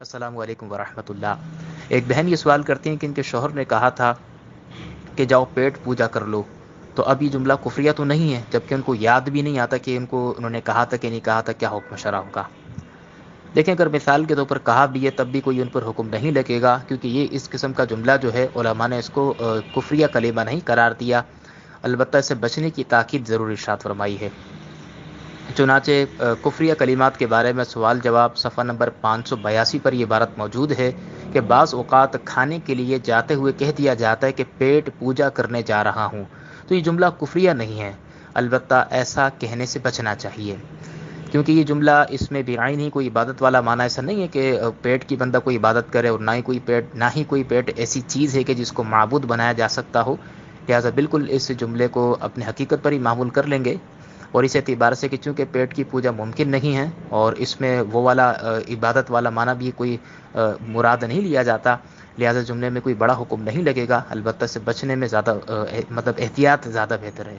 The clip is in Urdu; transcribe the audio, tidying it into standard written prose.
السلام علیکم ورحمۃ اللہ۔ ایک بہن یہ سوال کرتی ہیں کہ ان کے شوہر نے کہا تھا کہ جاؤ پیٹ پوجا کر لو، تو اب یہ جملہ کفریہ تو نہیں ہے، جبکہ ان کو یاد بھی نہیں آتا کہ انہوں نے کہا تھا کہ نہیں کہا تھا، کیا حکم شرع ہوگا؟ دیکھیں، اگر مثال کے طور پر کہا بھی ہے تب بھی کوئی ان پر حکم نہیں لگے گا، کیونکہ یہ اس قسم کا جملہ جو ہے علماء نے اس کو کفریہ کلمہ نہیں قرار دیا، البتہ اسے بچنے کی تاکید ضرور ارشاد فرمائی ہے۔ چنانچہ کفریہ کلمات کے بارے میں سوال جواب صفحہ نمبر 582 پر یہ عبارت موجود ہے کہ بعض اوقات کھانے کے لیے جاتے ہوئے کہہ دیا جاتا ہے کہ پیٹ پوجا کرنے جا رہا ہوں، تو یہ جملہ کفریہ نہیں ہے، البتہ ایسا کہنے سے بچنا چاہیے، کیونکہ یہ جملہ اس میں بعین ہی کوئی عبادت والا معنی ایسا نہیں ہے کہ پیٹ کی بندہ کوئی عبادت کرے، اور نہ ہی کوئی پیٹ ایسی چیز ہے کہ جس کو معبود بنایا جا سکتا ہو، لہٰذا بالکل اس جملے کو اپنے حقیقت پر ہی معمول کر لیں گے، اور اس اعتبار سے کہ چونکہ پیٹ کی پوجا ممکن نہیں ہے اور اس میں وہ والا عبادت والا معنی بھی کوئی مراد نہیں لیا جاتا، لہٰذا جملے میں کوئی بڑا حکم نہیں لگے گا، البتہ سے بچنے میں زیادہ احتیاط زیادہ بہتر ہے۔